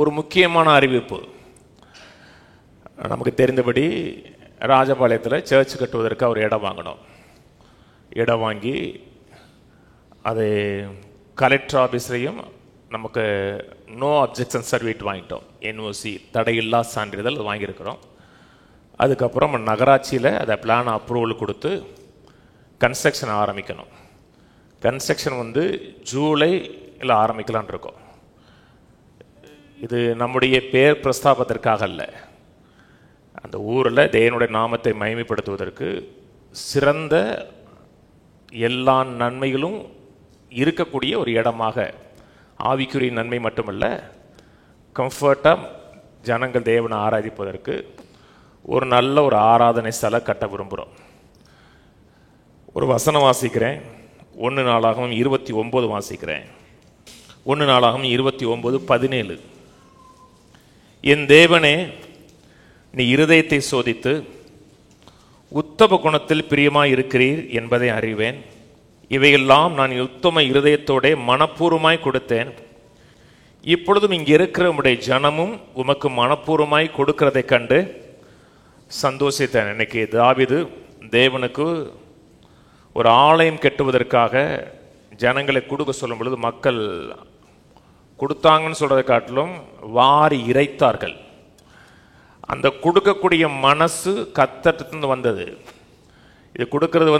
ஒரு முக்கியமான அறிவிப்பு. நமக்கு தெரிந்தபடி ராஜபாளையத்தில் சர்ச் கட்டுவதற்கு அவர் இடம் வாங்கினோம். இடம் வாங்கி அது கலெக்டர் ஆஃபீஸ்லையும் நமக்கு நோ அப்ஜெக்ஷன் சர்டிஃபிகேட் வாங்கிட்டோம். என்ஓசி தடையில்லா சான்றிதழ் வாங்கியிருக்கிறோம். அதுக்கப்புறம் நகராட்சியில் அதை பிளான் அப்ரூவல் கொடுத்து கன்ஸ்ட்ரக்ஷன் ஆரம்பிக்கணும். கன்ஸ்ட்ரக்ஷன் ஜூலையில் ஆரம்பிக்கலான் இருக்கோம். இது நம்முடைய பேர் பிரஸ்தாபத்திற்காக அல்ல, அந்த ஊரில் தேவனுடைய நாமத்தை மகிமைப்படுத்துவதற்கு சிறந்த எல்லா நன்மைகளும் இருக்கக்கூடிய ஒரு இடமாக, ஆவிக்குரிய நன்மை மட்டுமல்ல, கம்ஃபர்ட்டாக ஜனங்கள் தேவனை ஆராதிப்பதற்கு ஒரு நல்ல ஒரு ஆராதனை ஸ்தலம் கட்ட விரும்புகிறோம். ஒரு வசனம் வாசிக்கிறேன். 1 நாளாகவும் 29 வாசிக்கிறேன். 1 நாளாகவும் 29:17. என் தேவனே, நீ இருதயத்தை சோதித்து உத்தம குணத்தில் பிரியமாய் இருக்கிறீர் என்பதை அறிவேன். இவையெல்லாம் நான் உத்தம இருதயத்தோட மனப்பூர்வமாய் கொடுத்தேன். இப்பொழுதும் இங்கே இருக்கிற உம்முடைய ஜனமும் உமக்கு மனப்பூர்வமாய் கொடுக்கிறதை கண்டு சந்தோஷித்தேன். இன்னைக்கு தாவீது தேவனுக்கு ஒரு ஆலயம் கட்டுவதற்காக ஜனங்களை கொடுக்க சொல்லும் பொழுது மக்கள் கொடுத்தாங்கன்னு சொல்றதை காட்டிலும் வாரி இறைத்தார்கள். அந்த கொடுக்கக்கூடிய மனசு கர்த்தரிடத்திலிருந்து வந்தது. இது கொடுக்கறது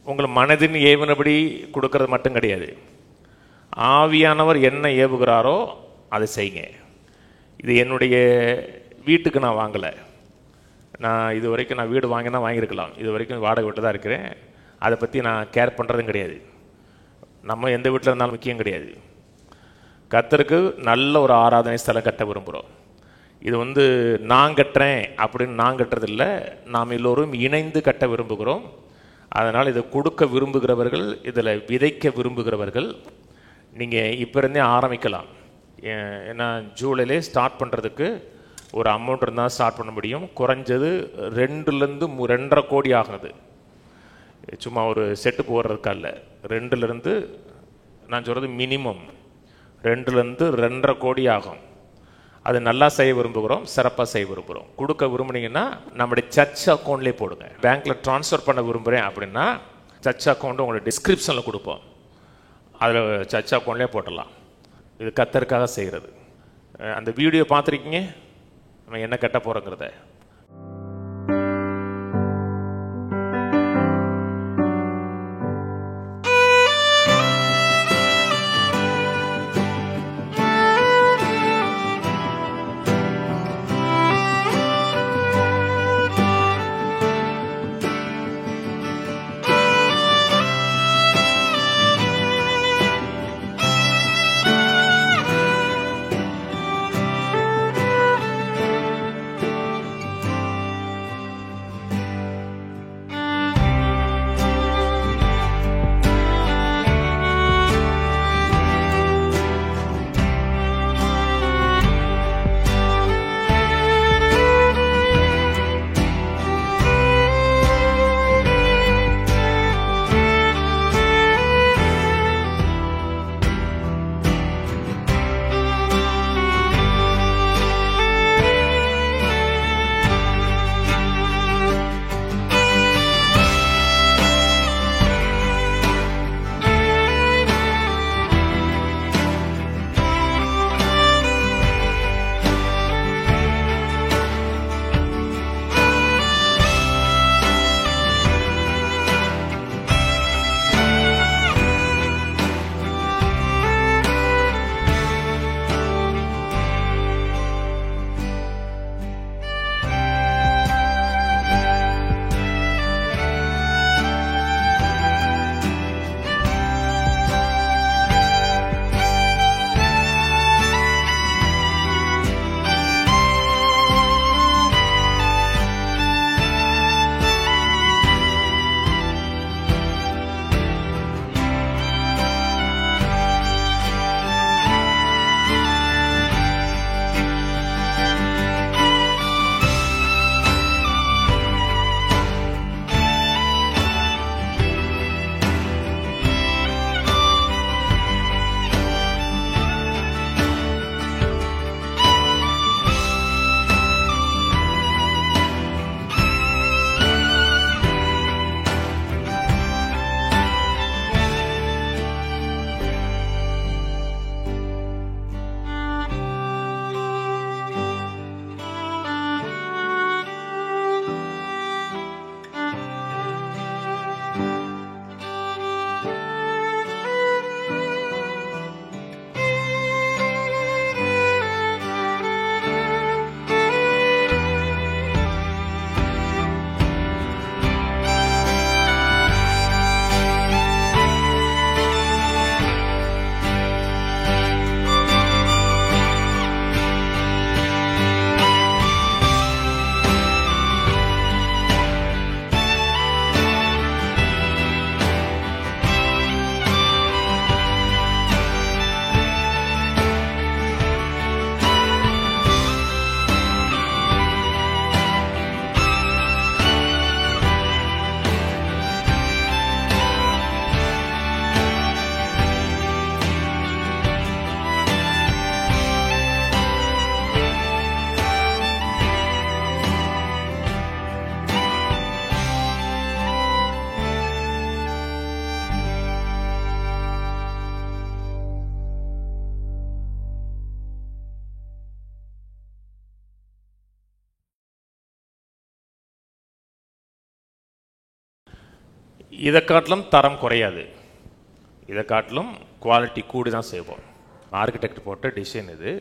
உங்கள் மனதின் ஏவினபடி கொடுக்கறது மட்டும் கிடையாது. ஆவியானவர் என்ன ஏவுகிறாரோ அதை செய்யுங்க. இது என்னுடைய வீட்டுக்கு நான் வாங்கலை. நான் இது வரைக்கும் நான் வீடு வாங்கினா வாங்கியிருக்கலாம். இது வரைக்கும் வாடகை வீட்டில் தான் இருக்கிறேன். அதை பற்றி நான் கேர் பண்ணுறதும் கிடையாது. நம்ம எந்த வீட்டில் இருந்தாலும் முக்கியம் கிடையாது. கர்த்தருக்கு நல்ல ஒரு ஆராதனை ஸ்தலம் கட்ட விரும்புகிறோம். இது நான் கட்டுறேன் அப்படின்னு நான் கட்டுறதில்லை, நாம் எல்லோரும் இணைந்து கட்ட விரும்புகிறோம். அதனால் இதை கொடுக்க விரும்புகிறவர்கள், இதில் விதைக்க விரும்புகிறவர்கள் நீங்கள் இப்போ இருந்தே ஆரம்பிக்கலாம். ஏன்னா ஜூலையிலே ஸ்டார்ட் பண்ணுறதுக்கு ஒரு அமௌண்ட் இருந்தால் ஸ்டார்ட் பண்ண முடியும். குறைஞ்சது 2லேருந்து 2.5 கோடி ஆகுது. சும்மா ஒரு செட்டு போடுறதுக்கல்ல, 2லேருந்து நான் சொல்கிறது மினிமம் 2லேருந்து 2.5 கோடி ஆகும். அது நல்லா செய்ய விரும்புகிறோம், சிறப்பாக செய்ய விரும்புகிறோம். கொடுக்க விரும்புனீங்கன்னா நம்முடைய சர்ச் அக்கௌண்ட்லேயே போடுங்க. பேங்க்கில் ட்ரான்ஸ்ஃபர் பண்ண விரும்புகிறேன் அப்படின்னா சர்ச் அக்கௌண்ட்டு உங்களுக்கு டிஸ்கிரிப்ஷனில் கொடுப்போம். அதில் சர்ச் அக்கௌண்ட்லேயே போட்டலாம். இது கர்த்தருக்காக செய்கிறது. அந்த வீடியோ பார்த்துருக்கீங்க, நம்ம என்ன கட்ட போகிறோங்கிறத. இதை காட்டிலும் தரம் குறையாது, இதை காட்டிலும் குவாலிட்டி கூடி தான் செய்வோம். ஆர்கிடெக்ட் போட்ட டிசைன் இது.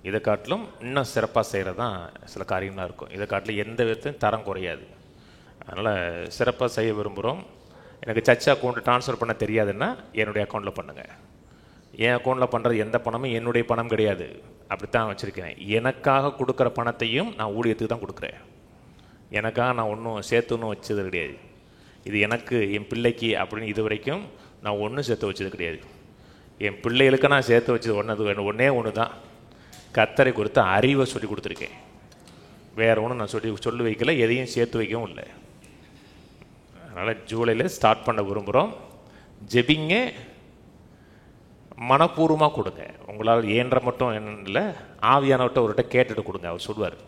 இதை காட்டிலும் இன்னும் சிறப்பாக செய்கிறது தான் சில காரியங்களாக இருக்கும். இதை காட்டிலும் எந்த விதத்தையும் தரம் குறையாது. அதனால் சிறப்பாக செய்ய விரும்புகிறோம். எனக்கு சர்ச் அக்கௌண்ட் ட்ரான்ஸ்ஃபர் பண்ண தெரியாதுன்னா என்னுடைய அக்கௌண்ட்டில் பண்ணுங்கள். என் அக்கௌண்ட்டில் பண்ணுறது எந்த பணமும் என்னுடைய பணம் கிடையாது, அப்படித்தான் வச்சுருக்கேன். எனக்காக கொடுக்குற பணத்தையும் நான் ஊழியத்துக்கு தான் கொடுக்குறேன். எனக்காக நான் ஒன்றும் சேர்த்து ஒன்றும் வச்சது கிடையாது. இது எனக்கு, என் பிள்ளைக்கு அப்படின்னு இது வரைக்கும் நான் ஒன்றும் சேர்த்து வச்சது கிடையாது. என் பிள்ளைகளுக்கு நான் சேர்த்து வச்சது ஒன்றே ஒன்று தான், கர்த்தரை கொடுத்த அறிவை சொல்லி கொடுத்துருக்கேன். வேறு ஒன்றும் நான் சொல்லி வைக்கல, எதையும் சேர்த்து வைக்கவும் இல்லை. அதனால் ஜூலையில் ஸ்டார்ட் பண்ண விரும்புகிறோம். ஜெபிங்க, மனப்பூர்வமாக கொடுங்க. உங்களால் ஏன்ற மட்டும் என்ன இல்லை, ஆவியானவர்கிட்ட ஒருகிட்ட கேட்டுட்டு கொடுங்க, அவர் சொல்வார்.